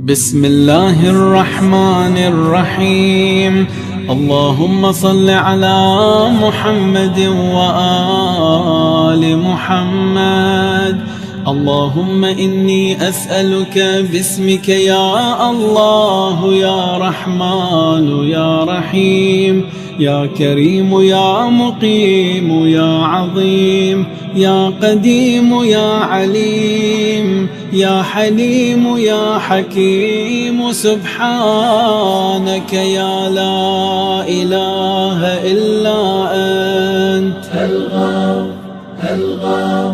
بسم الله الرحمن الرحيم. اللهم صل على محمد وآل محمد. اللهم إني أسألك باسمك يا الله يا رحمن يا رحيم يا كريم يا مقيم يا عظيم يا قديم يا عليم يا حليم يا حكيم، سبحانك يا لا إله إلا أنت. الغاو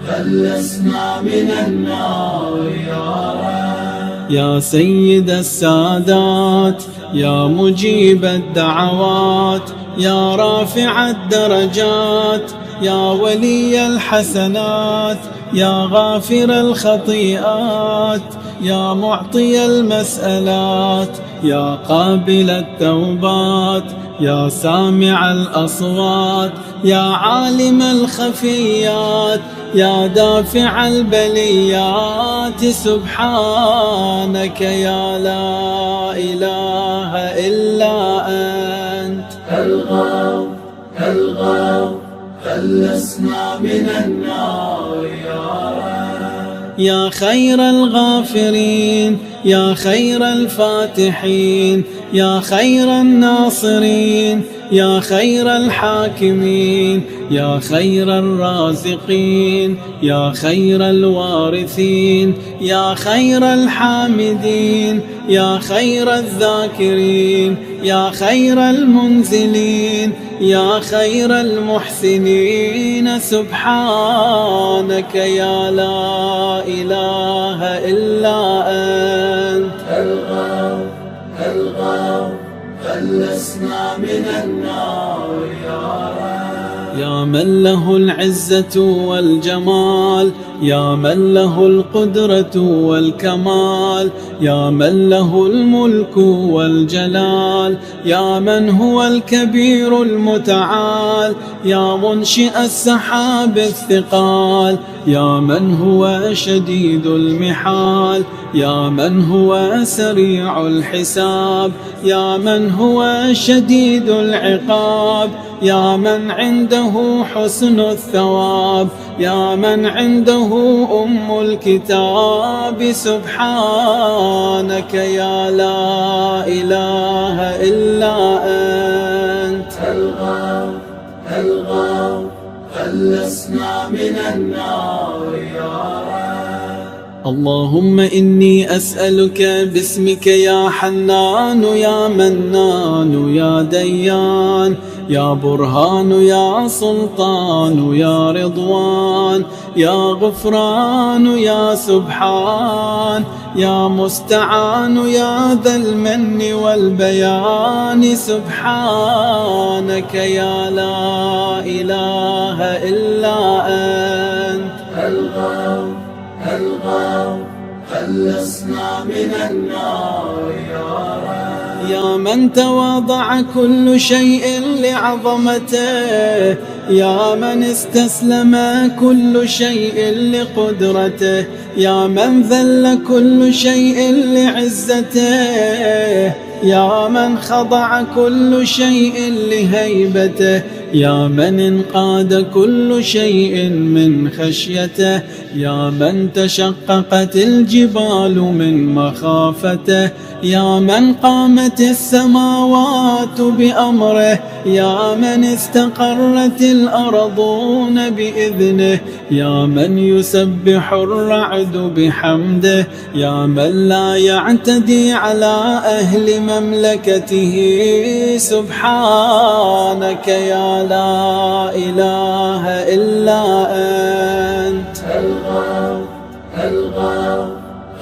خلصنا من النار يا رب. يا سيد السادات يا مجيب الدعوات يا رافع الدرجات يا ولي الحسنات يا غافر الخطيئات يا معطي المسألات يا قابل التوبات يا سامع الأصوات يا عالم الخفيات يا دافع البليات، سبحانك يا لا إله إلا أنت. الغاو خلصنا من النار يا رب. يا خير الغافرين يا خير الفاتحين يا خير الناصرين يا خير الحاكمين يا خير الرازقين يا خير الوارثين يا خير الحامدين يا خير الذاكرين يا خير المنزلين يا خير المحسنين، سبحانك يا لا إله إلا أنت. الغاو خلصنا من النار يا رب. يا من له العزة والجمال يا من له القدرة والكمال يا من له الملك والجلال يا من هو الكبير المتعال يا منشئ السحاب الثقال يا من هو شديد المحال يا من هو سريع الحساب يا من هو شديد العقاب يا من عنده حسن الثواب يا من عنده أم الكتاب، سبحانك يا لا إله إلا أنت. الغاو خلصنا من النار يا رب. اللهم إني أسألك باسمك يا حنان يا منان يا ديان يا برهان يا سلطان يا رضوان يا غفران يا سبحان يا مستعان يا ذا المن والبيان، سبحانك يا لا إله إلا أنت. الغاو خلصنا من النار يا رب. يا من تواضع كل شيء لعظمته يا من استسلم كل شيء لقدرته يا من ذل كل شيء لعزته يا من خضع كل شيء لهيبته يا من انقاد كل شيء من خشيته يا من تشققت الجبال من مخافته يا من قامت السماوات بأمره يا من استقرت الأرضون بإذنه يا من يسبح الرعد بحمده يا من لا يعتدي على أهل مملكته، سبحانك يا لا إله إلا أنت. الغاو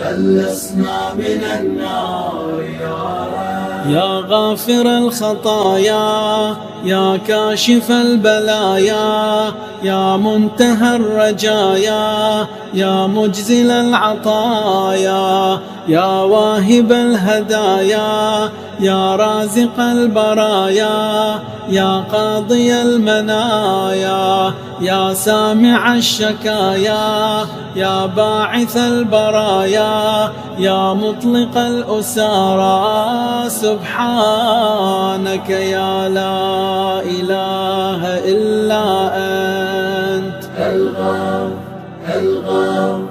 خلصنا من النار يا رب. يا غافر الخطايا يا كاشف البلايا يا منتهى الرجايا يا مجزل العطايا يا واهب الهدايا يا رازق البرايا يا قاضي المنايا يا سامع الشكايا يا باعث البرايا يا مطلق الأسارى سبحانك يا لا إله إلا أنت. الغاث الغاث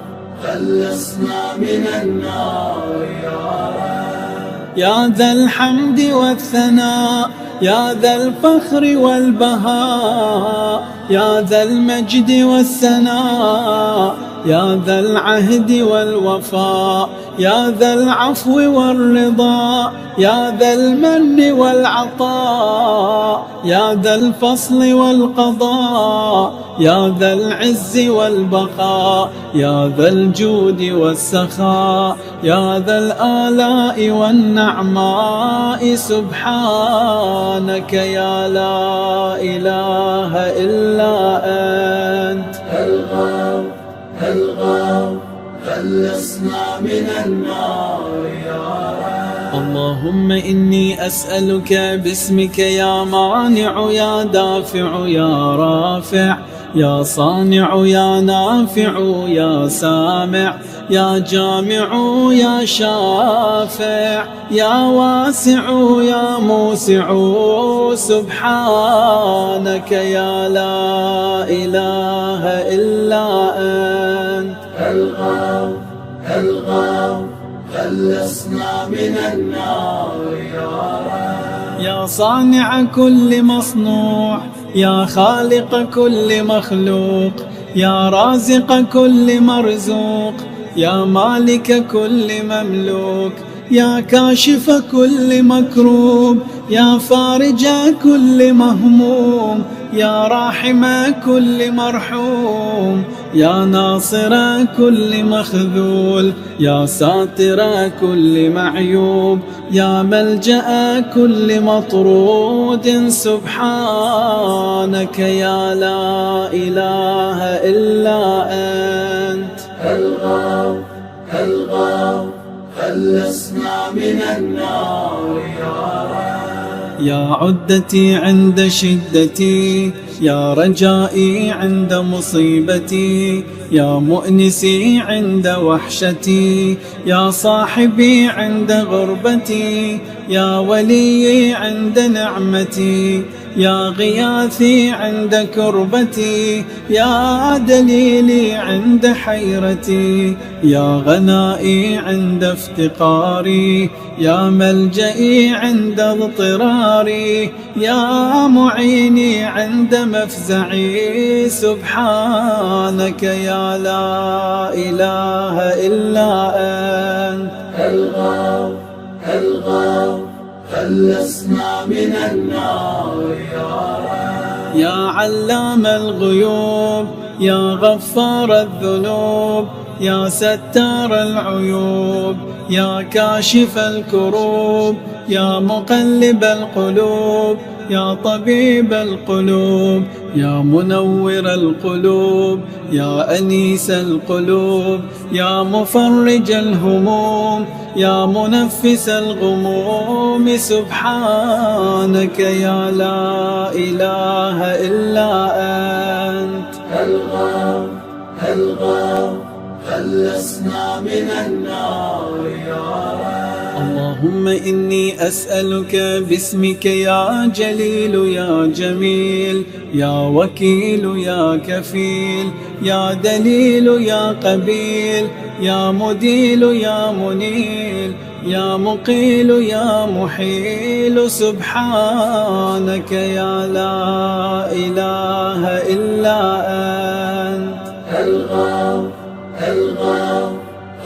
خلصنا من النار يا رب. يا ذا الحمد والثناء يا ذا الفخر والبهاء يا ذا المجد والثناء يا ذا العهد والوفاء يا ذا العفو والرضا يا ذا المن والعطاء يا ذا الفصل والقضاء يا ذا العز والبقاء يا ذا الجود والسخاء يا ذا الآلاء والنعماء سبحانك يا لا إله إلا أنت. الغاث الغاث خلصنا من النار يا رب. اللهم إني أسألك باسمك يا مانع يا دافع يا رافع يا صانع يا نافع يا سامع يا جامع يا شافع يا واسع يا موسع سبحانك يا لا إله إلا أنت. الغاث الغاث خلصنا من النار يا رب. يا صانع كل مصنوع يا خالق كل مخلوق يا رازق كل مرزوق يا مالك كل مملوك يا كاشف كل مكروب يا فارج كل مهموم يا راحم كل مرحوم يا ناصر كل مخذول يا ساتر كل معيوب يا ملجأ كل مطرود سبحانك يا لا إله إلا أنت. الغاث الغاث خلصنا من النار يا رب. يا عدتي عند شدتي يا رجائي عند مصيبتي يا مؤنسي عند وحشتي يا صاحبي عند غربتي يا ولي عند نعمتي يا غياثي عند كربتي يا دليلي عند حيرتي يا غنائي عند افتقاري يا ملجئي عند اضطراري يا معيني عند مفزعي سبحانك يا لا إله إلا أنت. الغاث الغاث خلصنا من النار يا رب. يا علام الغيوب يا غفار الذنوب يا ستار العيوب يا كاشف الكروب يا مقلب القلوب يا طبيب القلوب يا منور القلوب يا أنيس القلوب يا مفرج الهموم يا منفس الغموم سبحانك يا لا إله إلا أنت. الغاث الغاث خلصنا من النار يا رب. اللهم إني أسألك باسمك يا جليل يا جميل يا وكيل يا كفيل يا دليل يا قبيل يا مديل يا منيل يا مقيل يا محيل سبحانك يا لا إله إلا أنت. الغاث الغاث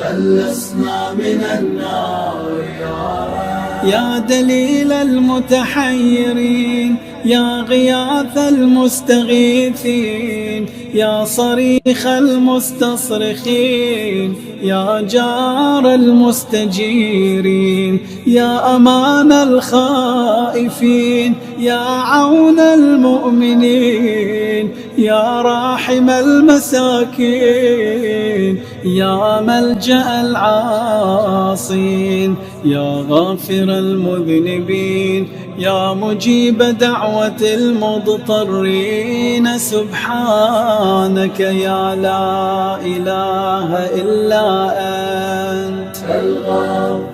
خلصنا من النار يا رب. يا دليل المتحيرين يا غياث المستغيثين يا صريخ المستصرخين يا جار المستجيرين يا أمان الخائفين يا عون المؤمنين يا راحم المساكين يا ملجأ العاصين يا غافر المذنبين يا مجيب دعوة المضطرين سبحانك يا لا إله إلا أنت. الغوث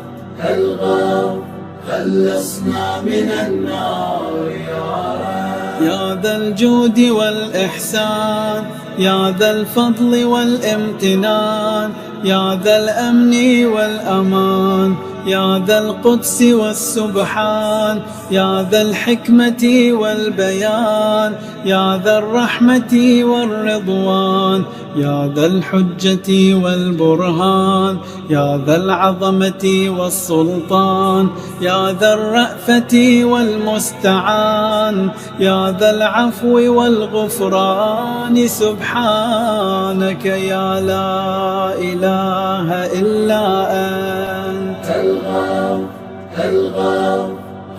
الغوث خلصنا من النار يا رب. يا ذا الجود والإحسان، يا ذا الفضل والامتنان، يا ذا الأمن والأمان، يا ذا القدس والسبحان، يا ذا الحكمة والبيان، يا ذا الرحمة والرضوان، يا ذا الحجة والبرهان، يا ذا العظمة والسلطان، يا ذا الرأفة والمستعان، يا ذا العفو والغفران. سبحانك يا لا إله إلا أنت. الغوث الغوث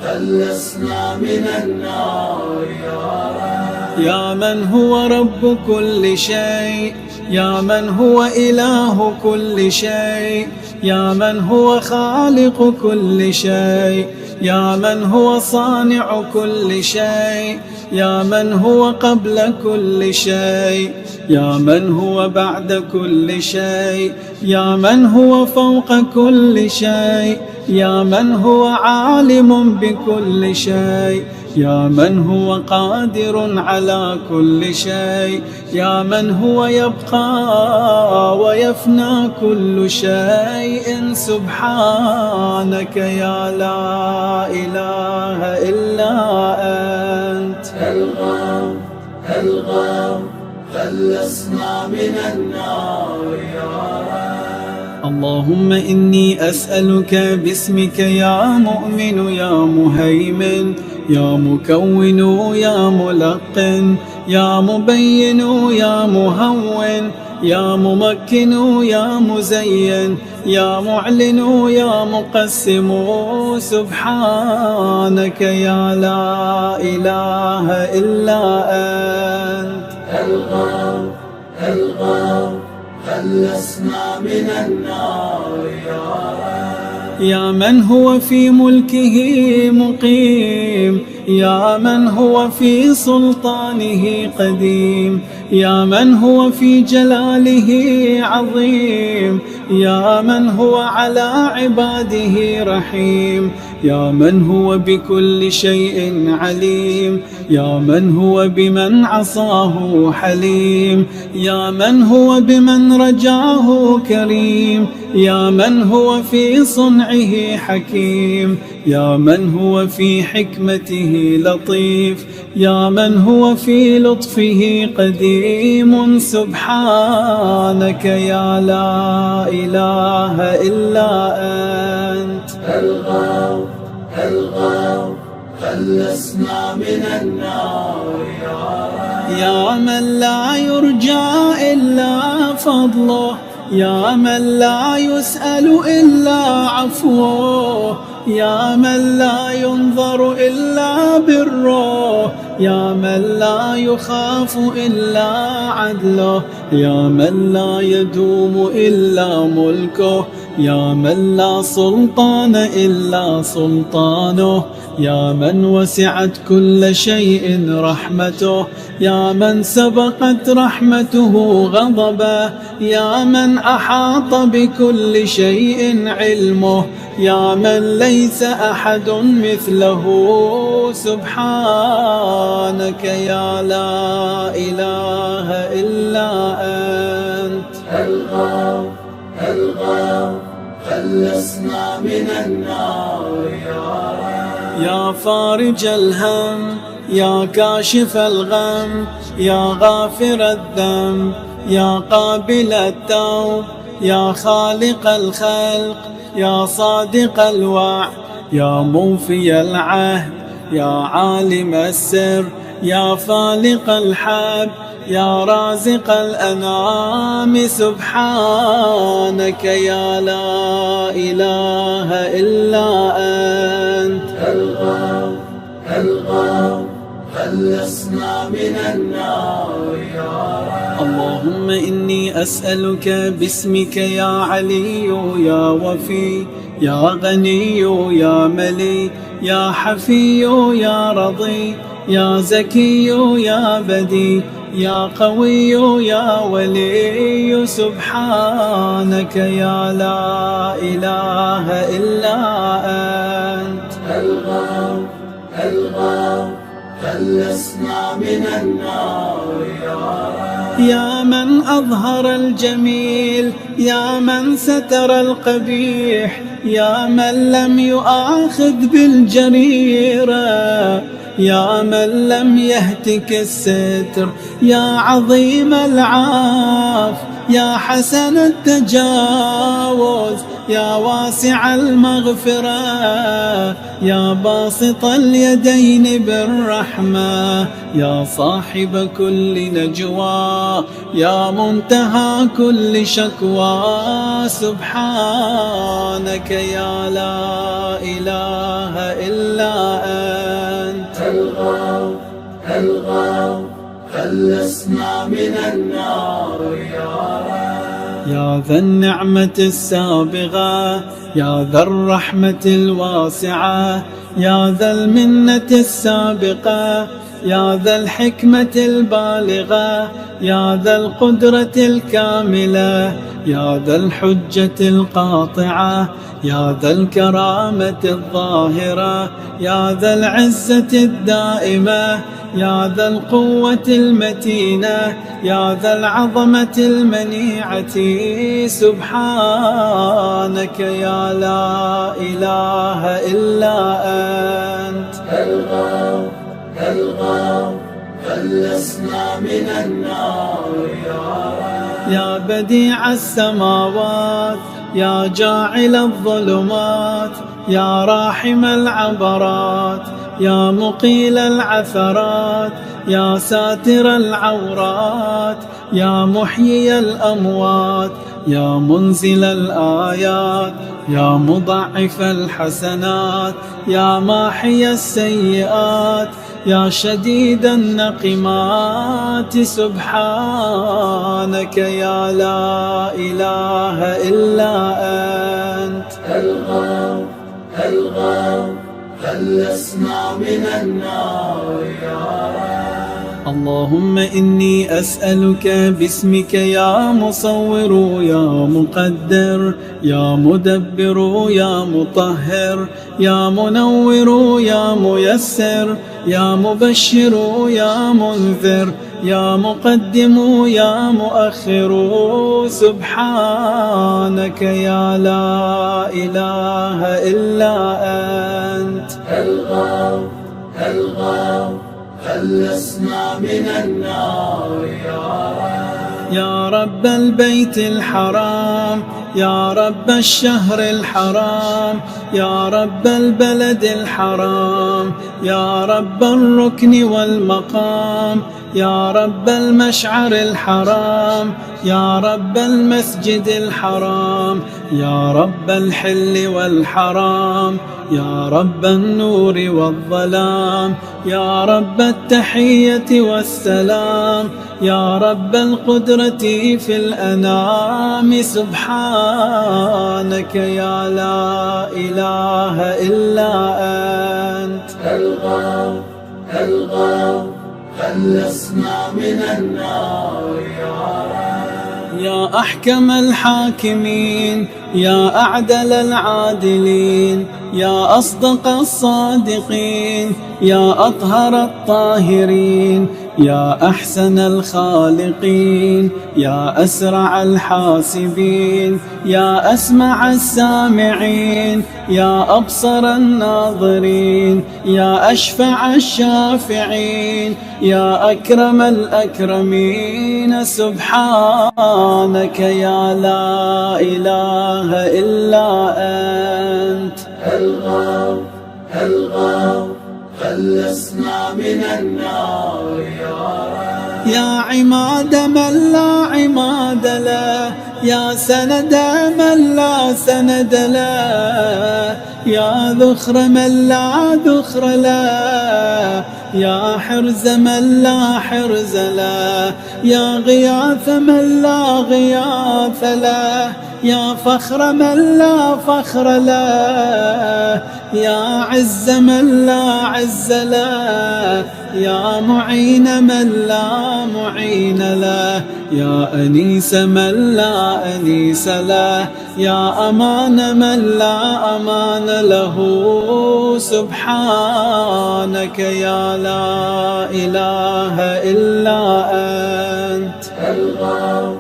خلصنا من النار يا رب. يا من هو رب كل شيء، يا من هو إله كل شيء، يا من هو خالق كل شيء، يا من هو صانع كل شيء، يا من هو قبل كل شيء، يا من هو بعد كل شيء، يا من هو فوق كل شيء، يا من هو عالم بكل شيء، يا من هو قادر على كل شيء، يا من هو يبقى ويفنى كل شيء. سبحانك يا لا إله إلا أنت. الغوث الغوث خلصنا من النار يا رب. اللهم إني أسألك باسمك يا مؤمن يا مهيمن يا مكون يا ملقن يا مبين يا مهون يا ممكن يا مزين يا معلن يا مقسم. سبحانك يا لا إله إلا أنت. الغوث الغوث خلصنا من النار يا رب. يا من هو في ملكه مقيم، يا من هو في سلطانه قديم، يا من هو في جلاله عظيم، يا من هو على عباده رحيم، يا من هو بكل شيء عليم، يا من هو بمن عصاه حليم، يا من هو بمن رجاه كريم، يا من هو في صنعه حكيم، يا من هو في حكمته لطيف، يا من هو في لطفه قديم. سبحانك يا لا إله إلا أنت. الغوث الغوث خلصنا من النار يا رب. يا من لا يرجى إلا فضله، يا من لا يسأل إلا عفوه، يا من لا ينظر إلا بره، يا من لا يخاف إلا عدله، يا من لا يدوم إلا ملكه، يا من لا سلطان إلا سلطانه، يا من وسعت كل شيء رحمته، يا من سبقت رحمته غضبه، يا من أحاط بكل شيء علمه، يا من ليس أحد مثله. سبحانك يا لا إله إلا أنت. الغوث الغوث خلصنا من النار يا رب. يا فارج الهم، يا كاشف الغم، يا غافر الذنب، يا قابل التوب، يا خالق الخلق، يا صادق الوعد، يا موفي العهد، يا عالم السر، يا فالق الحب، يا رازق الأنعام. سبحانك يا لا إله إلا أنت. الغوث الغوث خلصنا من النار يا رب. اللهم إني أسألك باسمك يا علي يا وفي يا غني يا ملي يا حفي يا رضي يا زكي يا بدي يا قوي يا ولي سبحانك يا لا إله إلا أنت. الغوث الغوث خلصنا من النار يا رب. يا من أظهر الجميل، يا من ستر القبيح، يا من لم يؤاخذ بالجريرة، يا من لم يهتك الستر، يا عظيم العاف، يا حسن التجاوز، يا واسع المغفرة، يا باسط اليدين بالرحمة، يا صاحب كل نجوى، يا منتهى كل شكوى. سبحانك يا لا إله إلا أنت. الغوث الغوث خلصنا من النار يا رب. يا ذا النعمة السابغة، يا ذا الرحمة الواسعة، يا ذا المنة السابقة، يا ذا الحكمة البالغة، يا ذا القدرة الكاملة، يا ذا الحجة القاطعة، يا ذا الكرامة الظاهرة، يا ذا العزة الدائمة، يا ذا القوة المتينة، يا ذا العظمة المنيعة. سبحانك يا لا إله إلا أنت. الغوث الغوث خلصنا من النار يا رب. يا بديع السماوات، يا جاعل الظلمات، يا راحم العبرات، يا مقيل العثرات، يا ساتر العورات، يا محيي الأموات، يا منزل الآيات، يا مضاعف الحسنات، يا ماحي السيئات، يا شديد النقمات. سبحانك يا لا إله إلا أنت. الغوث الغوث خلصنا من النار يا رب. اللهم إني أسألك باسمك يا مصور يا مقدر يا مدبر يا مطهر يا منور يا ميسر يا مبشر يا منذر يا مقدم يا مؤخر. سبحانك يا لا إله إلا أنت. الغوث الغوث خلصنا من النار يا رب. يا رب البيت الحرام، يا رب الشهر الحرام، يا رب البلد الحرام، يا رب الركن والمقام، يا رب المشعر الحرام، يا رب المسجد الحرام، يا رب الحل والحرام، يا رب النور والظلام، يا رب التحية والسلام، يا رب القدرة في الأنام. سبحانك يا لا إله إلا أنت. الغوث الغوث خلصنا من النار يا رب. يا أحكم الحاكمين، يا أعدل العادلين، يا أصدق الصادقين، يا أطهر الطاهرين، يا أحسن الخالقين، يا أسرع الحاسبين، يا أسمع السامعين، يا أبصر الناظرين، يا أشفع الشافعين، يا أكرم الأكرمين. سبحانك يا لا إله إلا أنت. الغوث الغوث خلصنا من النار يا رب. يا عماد من لا عماد له، يا سند من لا سند له، يا ذخر من لا ذخر له، يا حرز من لا حرز له، يا غياث من لا غياث له، يا فخر من لا فخر له، يا عز من لا عز له، يا معين من لا معين له، يا أنيس من لا أنيس له، يا أمان من لا أمان له. سبحانك يا لا إله إلا أنت. الغوث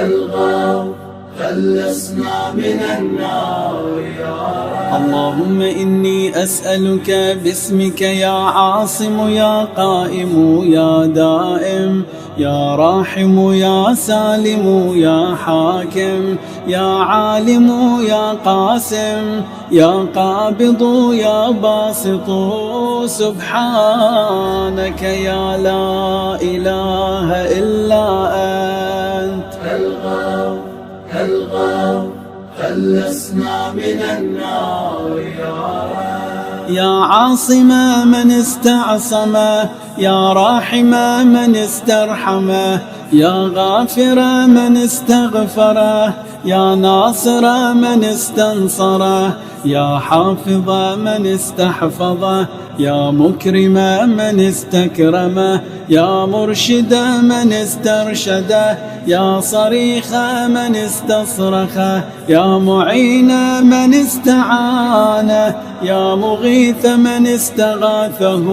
الغوث خلصنا من النار يا رب. اللهم إني أسألك باسمك يا عاصم يا قائم يا دائم يا راحم يا سالم يا حاكم يا عالم يا قاسم يا قابض يا باسط. سبحانك يا لا إله إلا أنت. الغوث الغوث خلصنا من النار يا رب. يا عاصم من استعصم، يا راحم من استرحم، يا غافر من استغفر، يا ناصر من استنصر، يا حافظ من استحفظ، يا مكرم من استكرم، يا مرشد من استرشد، يا صريخ من استصرخ، يا معين من استعان، يا مغيث من استغاثه.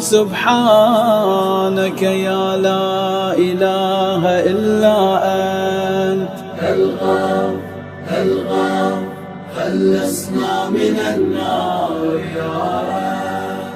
سبحانك يا لا إله إلا أنت. الغوث الغوث خلصنا من النار يا رب.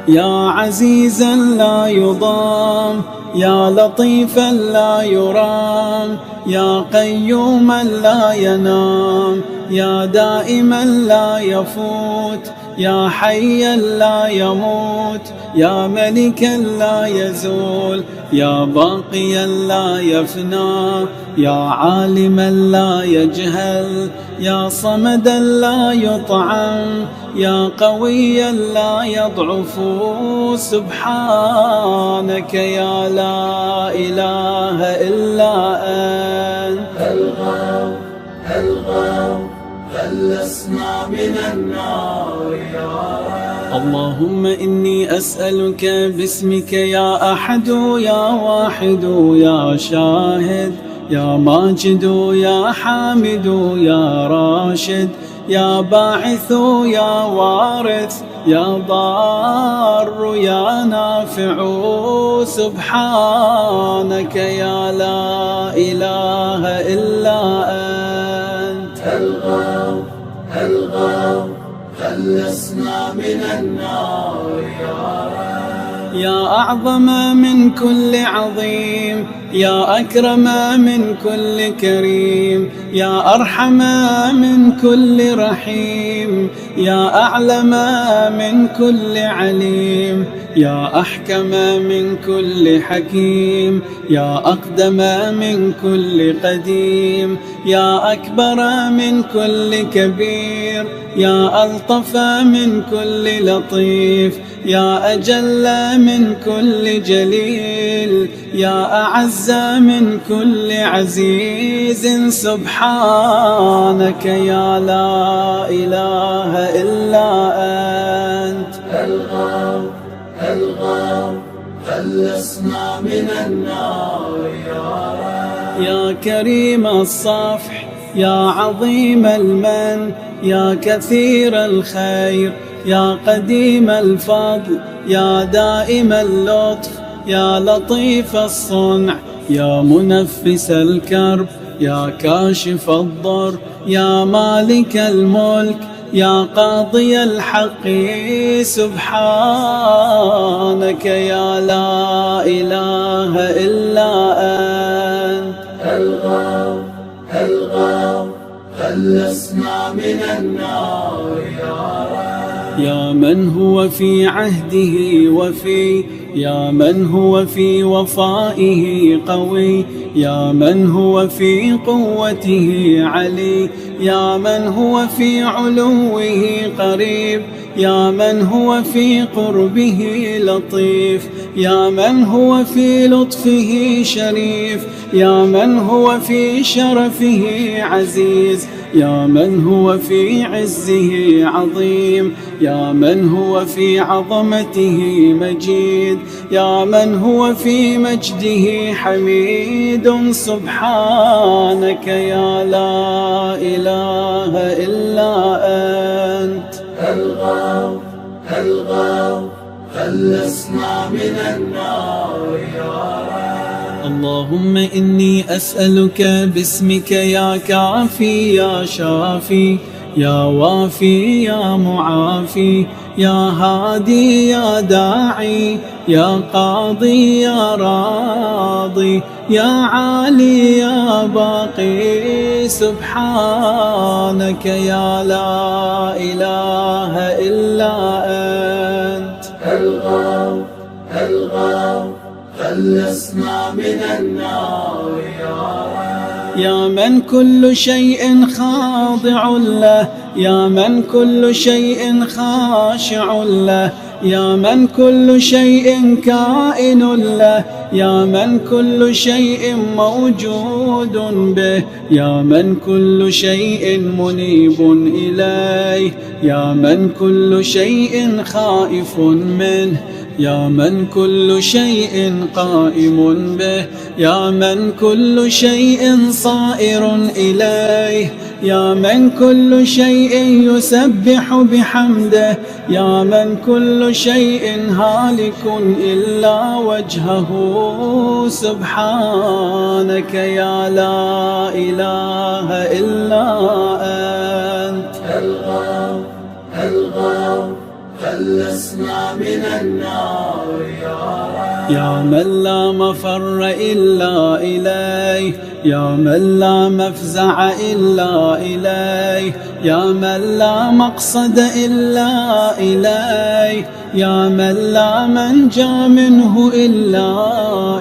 يا عزيزا لا يضام، يا لطيفا لا يرام، يا قيوما لا ينام، يا دائما لا يفوت، يا حيا لا يموت، يا ملكا لا يزول، يا باقيا لا يفنى، يا عالما لا يجهل، يا صمدا لا يطعم، يا قويا لا يضعف. سبحانك يا لا إله إلا أنت. الغوث الغوث خلصنا من النار يا رب. اللهم إني أسألك باسمك يا أحد يا واحد يا شاهد يا ماجد يا حامد يا راشد يا باعث يا وارث يا ضار يا نافع. سبحانك يا لا إله إلا أنت. الغوث الغوث خلصنا من النار يا رب. يا أعظم من كل عظيم، يا أكرم من كل كريم، يا أرحم من كل رحيم، يا أعلم من كل عليم، يا أحكم من كل حكيم، يا أقدم من كل قديم، يا أكبر من كل كبير، يا ألطف من كل لطيف، يا أجل من كل جليل، يا أعز من كل عزيز. سبحانك يا لا إله إلا أنت. الغوث الغوث خلصنا من النار يا رب. يا كريم الصفح، يا عظيم المن، يا كثير الخير، يا قديم الفضل، يا دائم اللطف، يا لطيف الصنع، يا منفس الكرب، يا كاشف الضر، يا مالك الملك، يا قاضي الحق. سبحانك يا لا إله إلا أنت. الغوث الغوث خلصنا من النار يا رب. يا من هو في عهده وفي، يا من هو في وفائه قوي، يا من هو في قوته علي، يا من هو في علوه قريب، يا من هو في قربه لطيف، يا من هو في لطفه شريف، يا من هو في شرفه عزيز، يا من هو في عزه عظيم، يا من هو في عظمته مجيد، يا من هو في مجده حميد. سبحانك يا لا إله إلا أنت. الغوث الغوث خلصنا من النار يا رب. اللهم إني أسألك باسمك يا كافي يا شافي يا وافي يا معافي يا هادي يا داعي يا قاضي يا راضي يا عالي يا باقي. سبحانك يا لا إله إلا أنت. الغوث الغوث خلصنا من النار يا رب. يا من كل شيء خاضع له، يا من كل شيء خاشع له، يا من كل شيء كائن له، يا من كل شيء موجود به، يا من كل شيء منيب إليه، يا من كل شيء خائف منه، يا من كل شيء قائم به، يا من كل شيء صائر إليه، يا من كل شيء يسبح بحمده، يا من كل شيء هالك إلا وجهه. سبحانك يا لا إله إلا أنت. الغوث الغوث خلصنا من النار يا رب. يا من لا مفر إلا إليه، يا من لا مفزع إلا إليه، يا من لا مقصد إلا إليه، يا من لا منجى منه إلا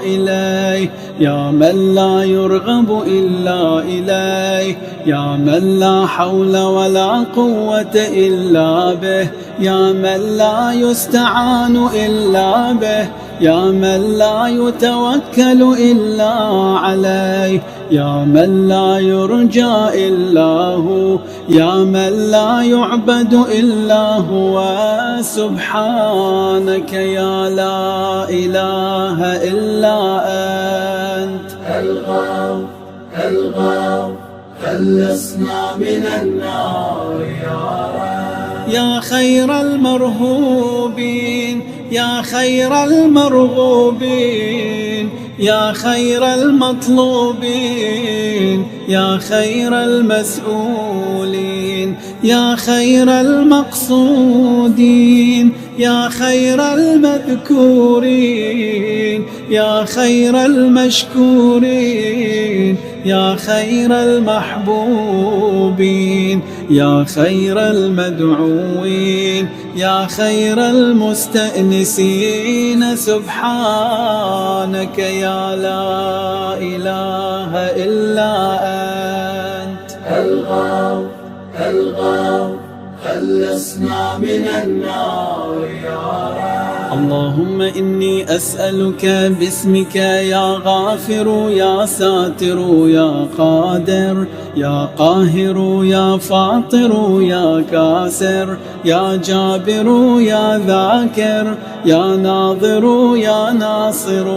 إليه، يا من لا يرغب إلا إليه، يا من لا حول ولا قوة إلا به، يا من لا يستعان إلا به، يا من لا يتوكل إلا عليه، يا من لا يرجى إلا هو، يا من لا يعبد إلا هو. سبحانك يا لا إله إلا أنت. الغوث الغوث خلصنا من النار يا رب. يا خير المرهوبين، يا خير المرغوبين، يا خير المطلوبين، يا خير المسؤولين، يا خير المقصودين، يا خير المذكورين، يا خير المشكورين، يا خير المحبوبين، يا خير المدعوين، يا خير المستأنسين. سبحانك يا لا إله إلا أنت. الغوث الغوث خلصنا من النار يا رب. اللهم إني أسألك باسمك يا غافر يا ساتر يا قادر يا قاهر يا فاطر يا كاسر يا جابر يا ذاكر يا ناظر يا ناصر.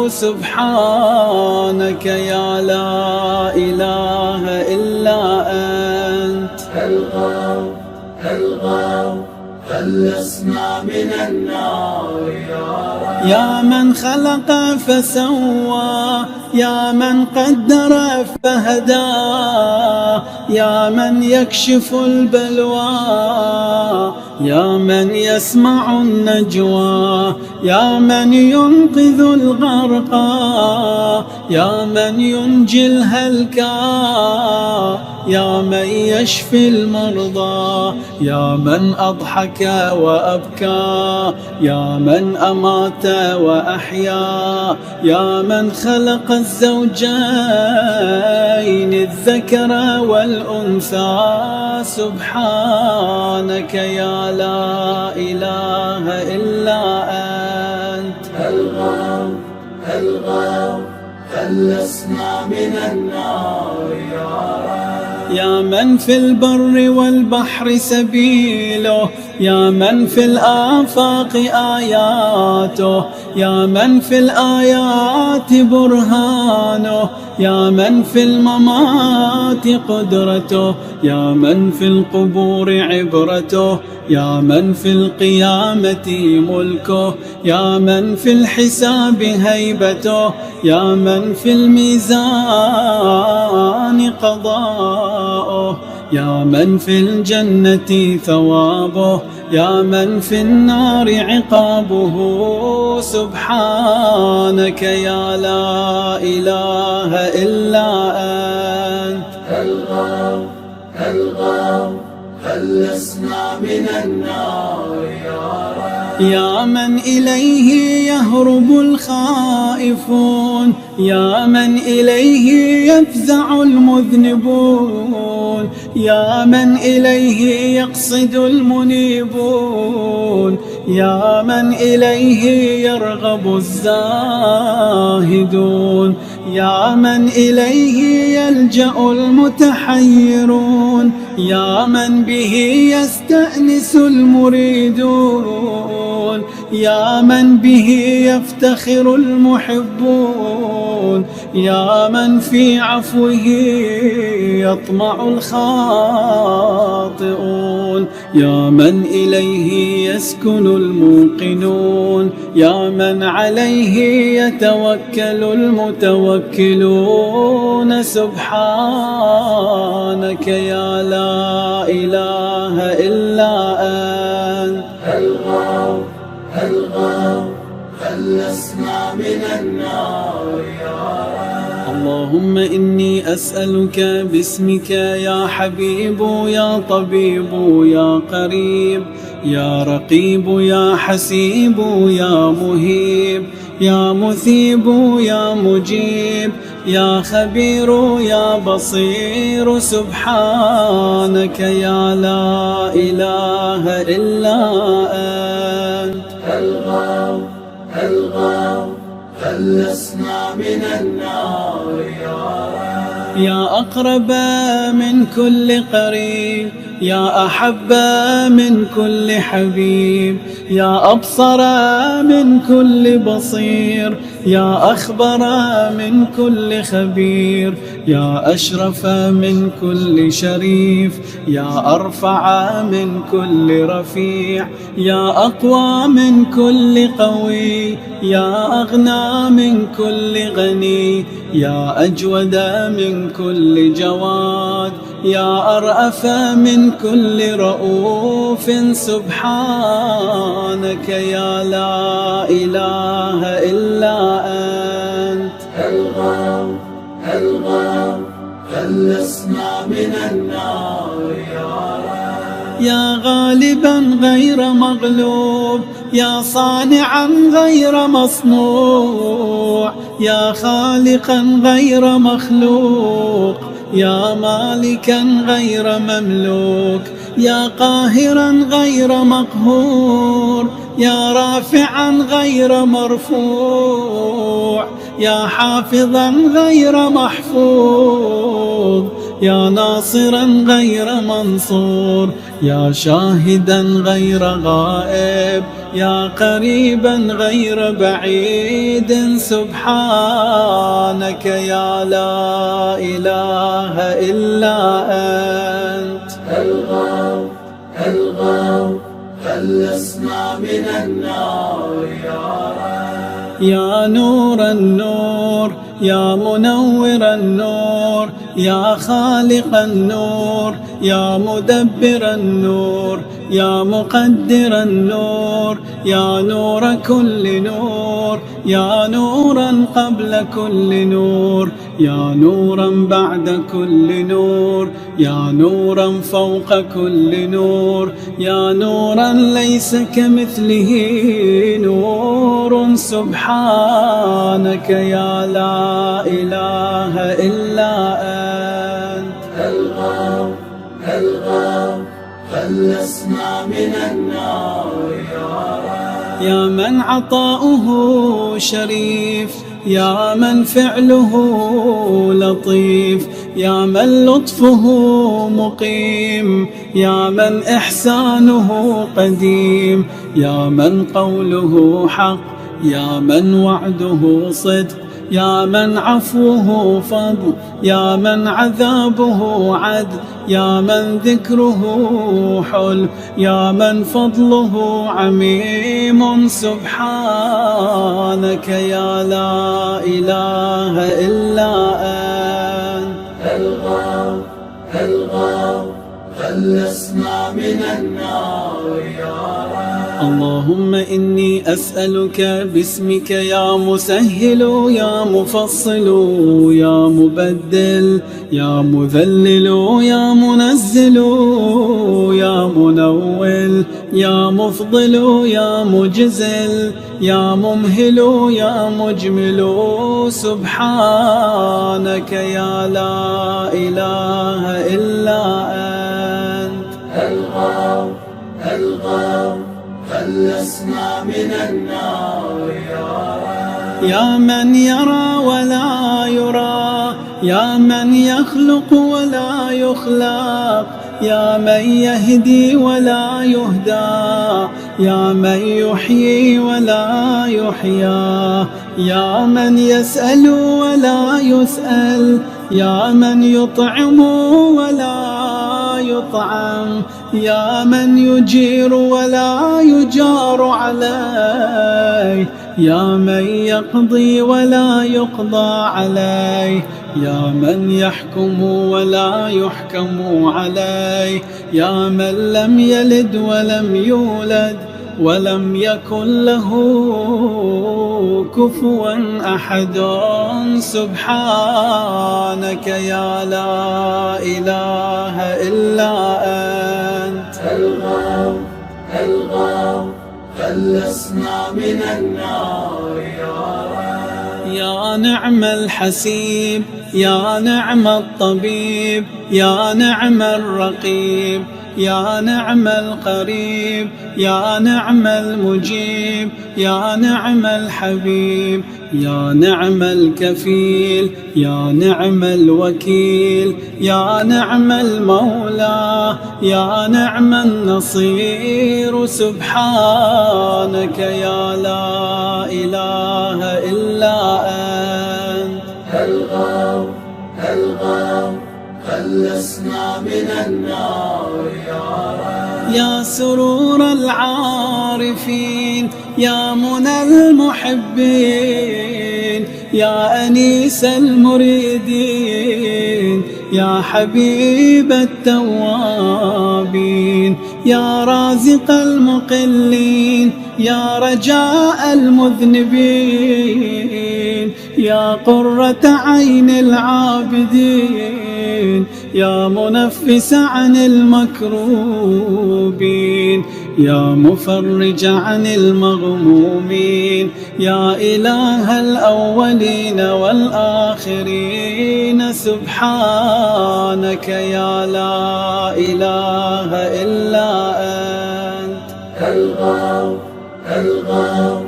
سبحانك يا لا إله إلا أنت. الغوث الغوث خلصنا من النار يا رب. يا من خلق فسوى، يا من قدر فهدى، يا من يكشف البلوى، يا من يسمع النجوى، يا من ينقذ الغرقى، يا من ينجي الهلكى، يا من يشفي المرضى، يا من أضحك وأبكى، يا من أمات وأحيا، يا من خلق الزوجين الذكر والأنثى. سبحانك يا لا إله إلا أنت. الغوث خلصنا من النار يا رب. يا من في البر والبحر سبيله، يا من في الآفاق آياته، يا من في الآيات برهانه، يا من في الممات قدرته، يا من في القبور عبرته، يا من في القيامة ملكه، يا من في الحساب هيبته، يا من في الميزان قضاؤه، يا من في الجنة ثوابه، يا من في النار عقابه. سبحانك يا لا إله إلا أنت. الغوث الغوث خلصنا من النار يا رب. يا من إليه يهرب الخائفون، يا من إليه يفزع المذنبون، يا من إليه يقصد المنيبون، يا من إليه يرغب الزاهدون، يا من إليه يلجأ المتحيرون، يا من به يستأنس المريدون، يا من به يفتخر المحبون، يا من في عفوه يطمع الخاطئون، يا من إليه يسكن الموقنون، يا من عليه يتوكل المتوكلون. سبحانك يا لا إله إلا أنت. الغوث الغوث خلصنا من النار يا رب. اللهم إني أسألك باسمك يا حبيب يا طبيب يا قريب يا رقيب يا حسيب يا مهيب يا مثيب يا مجيب يا خبير يا بصير. سبحانك يا لا إله إلا أنت. الغوث الغوث خلصنا من النار يا رب. يا أقرب من كل قريب، يا أحب من كل حبيب، يا أبصر من كل بصير، يا أخبر من كل خبير، يا أشرف من كل شريف، يا أرفع من كل رفيع، يا أقوى من كل قوي، يا أغنى من كل غني، يا أجود من كل جواد، يا أرأف من كل رؤوف. سبحانك يا لا إله إلا أنت. الغوث الغوث خلصنا من النار يا رب. يا غالبا غير مغلوب، يا صانعا غير مصنوع، يا خالقا غير مخلوق، يا مالكا غير مملوك، يا قاهرا غير مقهور، يا رافعا غير مرفوع، يا حافظا غير محفوظ، يا ناصرا غير منصور، يا شاهدا غير غائب، يا قريبا غير بعيد. سبحانك يا لا إله إلا أنت. الغوث الغوث خلصنا من النار يا رب. يا نور النور، يا منور النور، يا خالق النور، يا مدبر النور، يا مقدر النور، يا نور كل نور، يا نورا قبل كل نور، يا نورا بعد كل نور، يا نورا فوق كل نور، يا نورا ليس كمثله نور. سبحانك يا لا إله إلا أنت. الغوث الغوث خلصنا من النار يا رب. يا من عطاؤه شريف، يا من فعله لطيف، يا من لطفه مقيم، يا من إحسانه قديم، يا من قوله حق، يا من وعده صدق، يا من عفوه فضل، يا من عذابه عدل، يا من ذكره حل، يا من فضله عميم. سبحانك يا لا إله إلا أنت. الغاث الغاث خلصنا من النار يا رب. اللهم إني أسألك باسمك يا مسهل يا مفصل يا مبدل يا مذلل يا منزل يا منول يا مفضل يا مجزل يا ممهل يا مجمل. سبحانك يا لا إله إلا أنت. الغاث الغاث خلصنا من النار يا رب. يا من يرى ولا يرى، يا من يخلق ولا يخلق، يا من يهدي ولا يهدى، يا من يحيي ولا يحيى، يا من يسأل ولا يسأل، يا من يطعم ولا يطعم، يا من يجير ولا يجار عليه، يا من يقضي ولا يقضى عليه، يا من يحكم ولا يحكم عليه، يا من لم يلد ولم يولد ولم يكن له كفوا أحد. سبحانك يا لا إله إلا أنت. الغاث الغاث خلصنا من النار يا رب. يا نعم الحسيب، يا نعم الطبيب، يا نعم الرقيب، يا نعم القريب، يا نعم المجيب، يا نعم الحبيب، يا نعم الكفيل، يا نعم الوكيل، يا نعم المولى، يا نعم النصير. سبحانك يا لا إله إلا أنت. الغاث الغاث خلصنا من النار يا رب. يا سرور العارفين، يا منى المحبين، يا أنيس المريدين، يا حبيب التوابين، يا رازق المقلين، يا رجاء المذنبين، يا قرة عين العابدين، يا منفس عن المكروبين، يا مفرج عن المغمومين، يا إله الأولين والآخرين. سبحانك يا لا إله إلا أنت. الغاث الغاث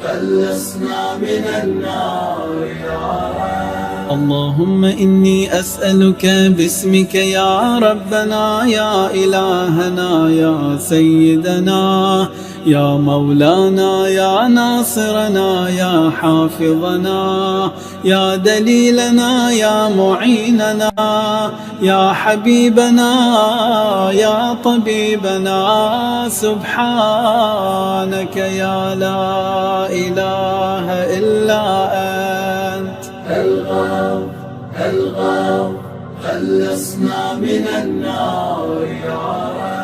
خلصنا من النار يا رب. اللهم إني أسألك باسمك يا ربنا يا إلهنا يا سيدنا يا مولانا يا ناصرنا يا حافظنا يا دليلنا يا معيننا يا حبيبنا يا طبيبنا. سبحانك يا لا إله إلا أنت. الغاث الغاث خلصنا من النار يا رب.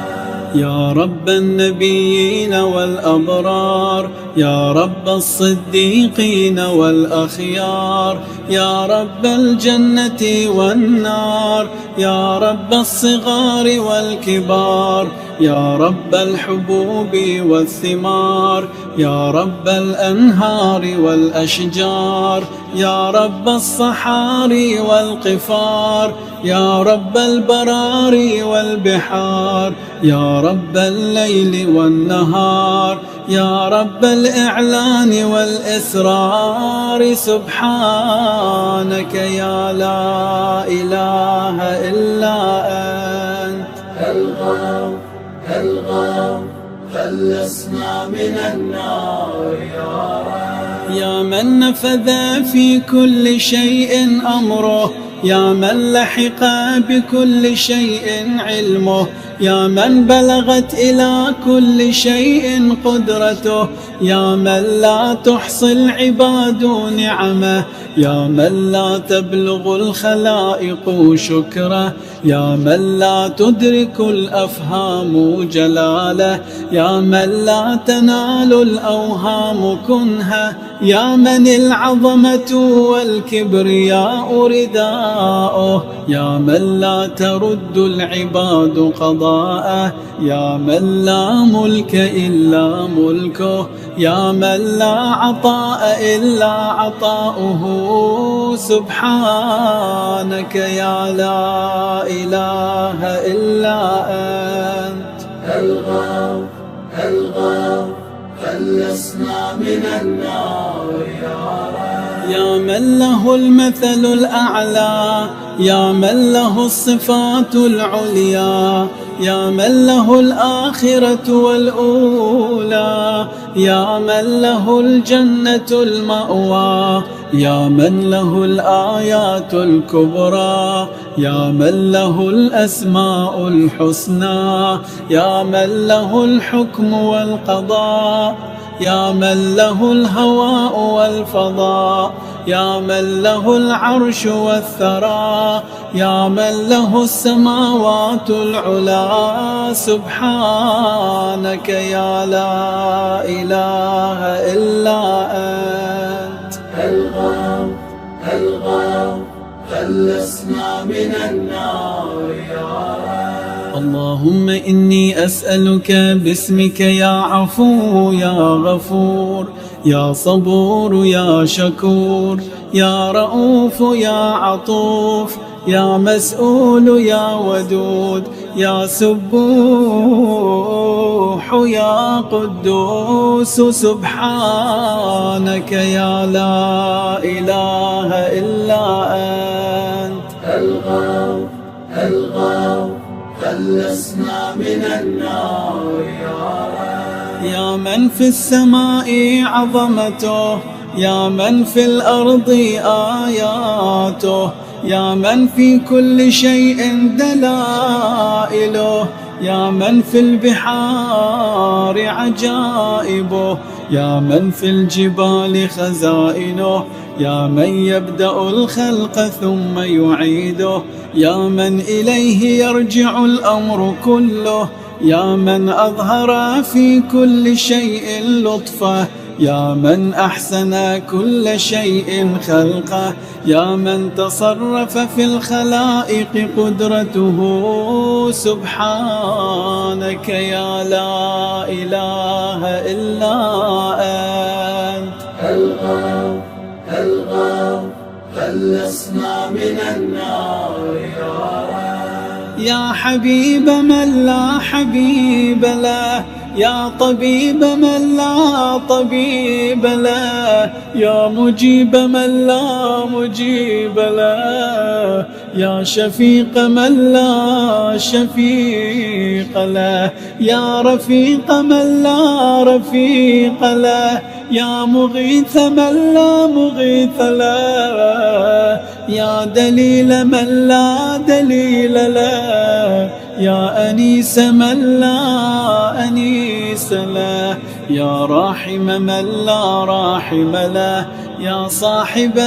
يا رب النبيين والأبرار، يا رب الصديقين والأخيار، يا رب الجنة والنار، يا رب الصغار والكبار، يا رب الحبوب والثمار، يا رب الأنهار والأشجار، يا رب الصحاري والقفار، يا رب البراري والبحار، يا رب الليل والنهار، يا رب الإعلان والإسرار. سبحانك يا لا إله إلا أنت. الغوث الغوث خلصنا من النار يا رب. يا من نفذ في كل شيء أمره، يا من لحق بكل شيء علمه، يا من بلغت إلى كل شيء قدرته، يا من لا تحصي العباد نعمه، يا من لا تبلغ الخلائق شكره، يا من لا تدرك الأفهام جلاله، يا من لا تنال الأوهام كنها، يا من العظمة والكبرياء رداؤه، يا من لا ترد العباد قضاءه، يا من لا ملك إلا ملكه، يا من لا عطاء إلا عطاؤه. سبحانك يا لا إله إلا أنت. الغوث الغوث خلصنا من النار يا رب. يا من له المثل الأعلى، يا من له الصفات العليا، يا من له الآخرة والأولى، يا من له الجنة المأوى، يا من له الآيات الكبرى، يا من له الأسماء الحسنى، يا من له الحكم والقضاء، يا من له الهواء والفضاء، يا من له العرش والثرى، يا من له السماوات العلى. سبحانك يا لا إله إلا أنت. الغوث الغوث خلصنا من النار يا رب. اللهم إني أسألك باسمك يا عفو يا غفور، يا صبور يا شكور، يا رؤوف يا عطوف، يا مسؤول يا ودود، يا سبوح يا قدوس. سبحانك يا لا إله إلا أنت. الغوث الغوث خلصنا من النار يا رب. يا من في السماء عظمته، يا من في الأرض آياته، يا من في كل شيء دلائله، يا من في البحار عجائبه، يا من في الجبال خزائنه، يا من يبدأ الخلق ثم يعيده، يا من إليه يرجع الأمر كله، يا من أظهر في كل شيء لطفه، يا من أحسن كل شيء خلقه، يا من تصرف في الخلائق قدرته. سبحانك يا لا إله إلا أنت. الغوث الغوث خلصنا من النار يا رب. يا حبيب من لا حبيب له، يا طبيب من لا طبيب له، يا مجيب من لا مجيب له، يا شفيق من لا شفيق له، يا رفيق من لا رفيق له، يا مغيث من لا مغيث له، يا دليل من لا دليل له، يا أنيس من لا أنيس له، يا راحم من لا راحم له، يا صاحب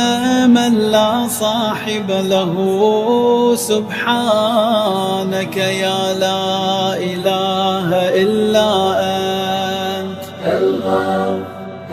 من لا صاحب له. سبحانك يا لا إله إلا أنت. الغوث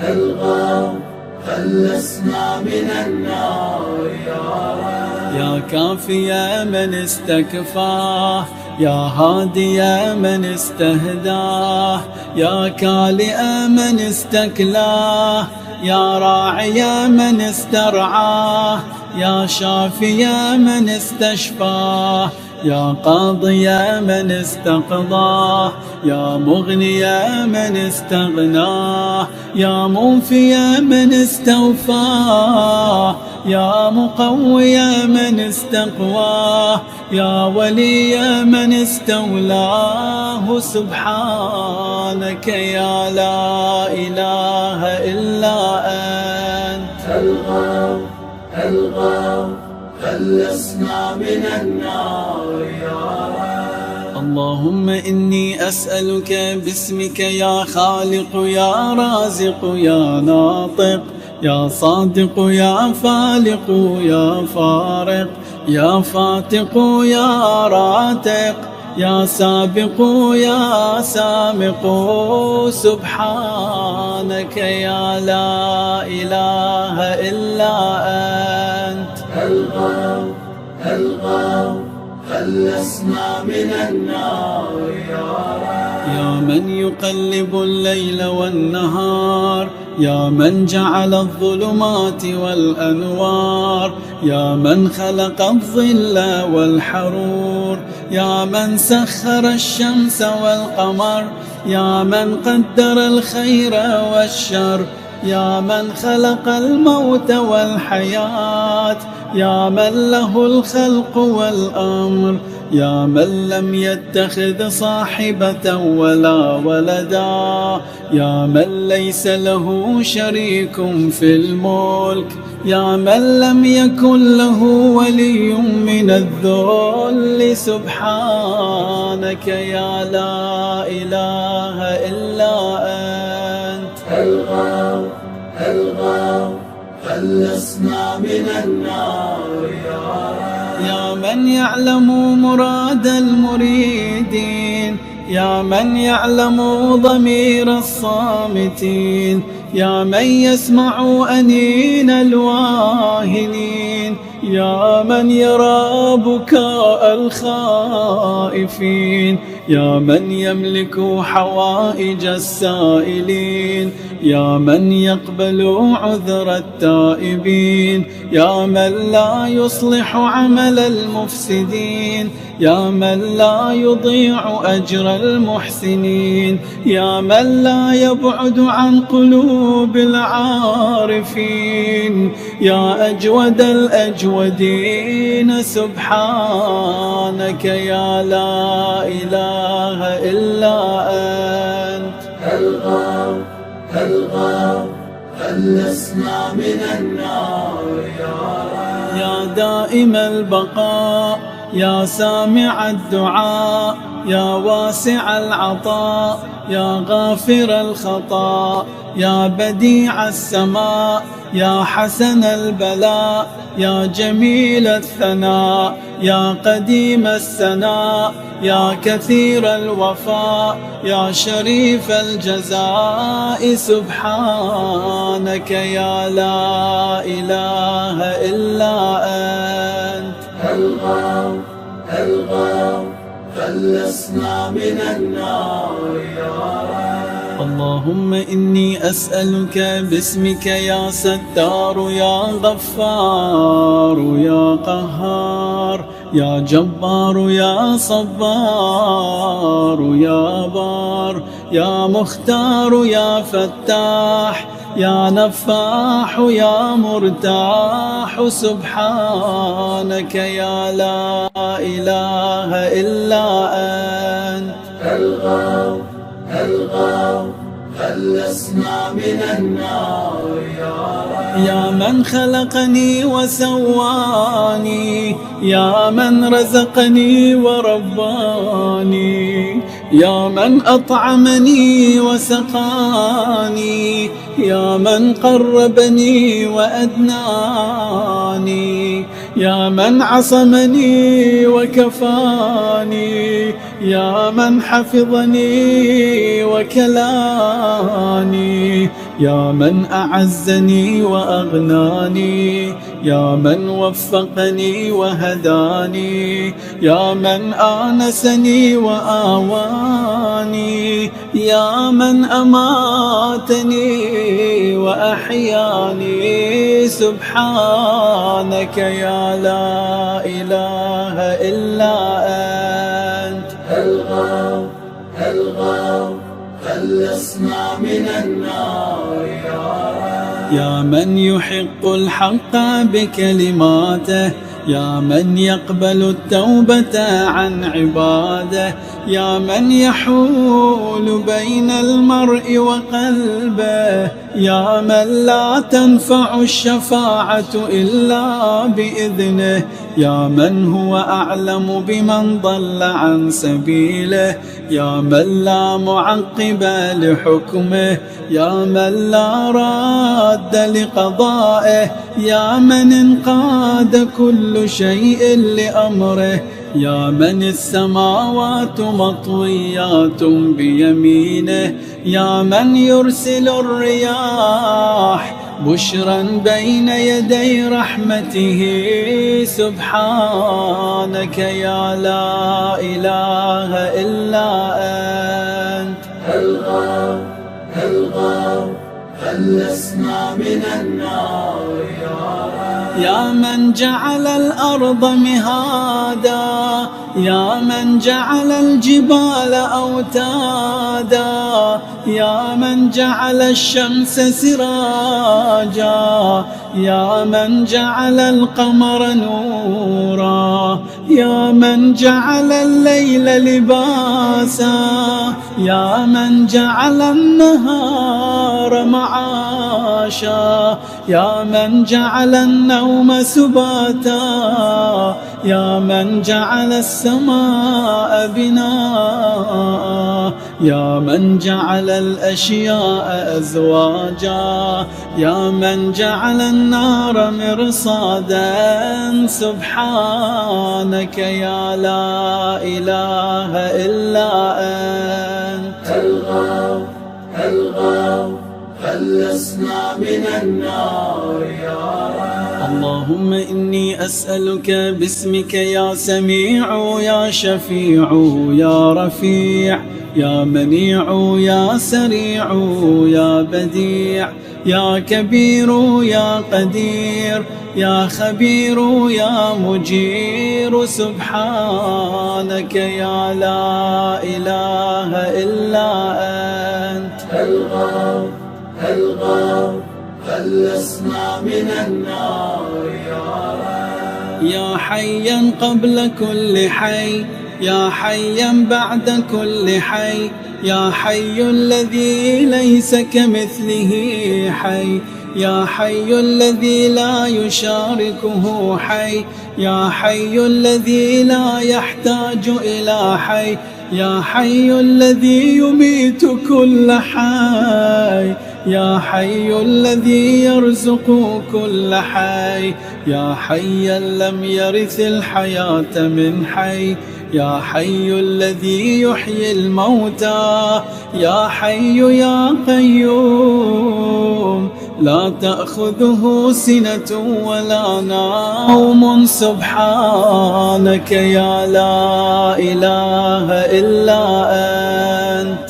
الغوث خلصنا من النار يا رب. يا كافي من استكفاه، يا هادي من استهداه، يا كالئ من استكلاه، يا راعي من استرعاه، يا شافي من استشفاه، يا قاضي من استقضاه، يا مغني من استغناه، يا موفي من استوفاه، يا مقوي من استقواه، يا ولي من استولاه. سبحانك يا لا إله إلا أنت. الغوث خلصنا من النار يا رب. اللهم إني أسألك باسمك يا خالق يا رازق يا ناطق يا صادق يا فالق يا فارق يا فاتق يا راتق يا سابق يا سامق. سبحانك يا لا إله إلا أنت. الغوث خلصنا من النار يا رب. يا من يقلب الليل والنهار، يا من جعل الظلمات والأنوار، يا من خلق الظل والحرور، يا من سخر الشمس والقمر، يا من قدر الخير والشر، يا من خلق الموت والحياة، يا من له الخلق والأمر، يا من لم يتخذ صاحبة ولا ولدا، يا من ليس له شريك في الملك، يا من لم يكن له ولي من الذل. سبحانك يا لا إله إلا أنت. الغوث خلصنا من النار يا رب. يا من يعلم مراد المريدين، يا من يعلم ضمير الصامتين، يا من يسمع أنين الواهنين، يا من يرى بكاء الخائفين، يا من يملك حوائج السائلين، يا من يقبل عذر التائبين، يا من لا يصلح عمل المفسدين، يا من لا يضيع أجر المحسنين، يا من لا يبعد عن قلوب العارفين، يا أجود الأجودين. سبحانك يا لا إله إلا أنت. الغوث خلصنا من النار يا رب. يا دائم البقاء، يا سامع الدعاء، يا واسع العطاء، يا غافر الخطا، يا بديع السماء، يا حسن البلاء، يا جميل الثناء، يا قديم السناء، يا كثير الوفاء، يا شريف الجزاء. سبحانك يا لا إله إلا أنت. الغوث خلصنا من النار يا رب. اللهم إني أسألك باسمك يا ستار يا غفار يا قهار يا جبار يا صبار يا بار يا مختار يا فتاح يا نفاح يا مرتاح. سبحانك يا لا إله إلا أنت. الغوث خلصنا من النار يا رب. يا من خلقني وسواني، يا من رزقني ورباني، يا من أطعمني وسقاني، يا من قربني وأدناني، يا من عصمني وكفاني، يا من حفظني وكلاني، يا من أعزني وأغناني، يا من وفقني وهداني، يا من آنسني وآواني، يا من أماتني وأحياني سبحانك يا لا إله إلا أنت. الغاو خلصنا من النار يا رب. يا من يحق الحق بكلماته، يا من يقبل التوبة عن عباده، يا من يحول بين المرء وقلبه، يا من لا تنفع الشفاعة إلا بإذنه، يا من هو أعلم بمن ضل عن سبيله، يا من لا معقب لحكمه، يا من لا راد لقضائه، يا من انقاد كل شيء لأمره، يا من السماوات مطويات بيمينه، يا من يرسل الرياح بشرا بين يدي رحمته. سبحانك يا لا إله إلا أنت. الغاو خلصنا من النار يا رب. يا من جعل الأرض مهادا، يا من جعل الجبال أوتادا، يا من جعل الشمس سراجا، يا من جعل القمر نورا، يا من جعل الليل لباسا، يا من جعل النهار معاشا، يا من جعل النوم سباتا، يا من جعل السماء بناء، يا من جعل الأشياء أزواجا، يا من جعل النار مرصادا. سبحانك يا لا إله إلا أنت. الغاو خلصنا من النار يا رب. اللهم إني أسألك باسمك يا سميع يا شفيع يا رفيع يا منيع يا سريع يا بديع يا كبير يا قدير يا خبير يا مجير. سبحانك يا لا إله إلا أنت. الغاو خلصنا من النار يا رب. يا حيا قبل كل حي، يا حيا بعد كل حي، يا حي الذي ليس كمثله حي، يا حي الذي لا يشاركه حي، يا حي الذي لا يحتاج إلى حي، يا حي الذي يميت كل حي، يا حي الذي يرزق كل حي، يا حيا لم يرث الحياة من حي، يا حي الذي يحيي الموتى، يا حي يا قيوم لا تأخذه سنة ولا نوم. سبحانك يا لا إله إلا أنت.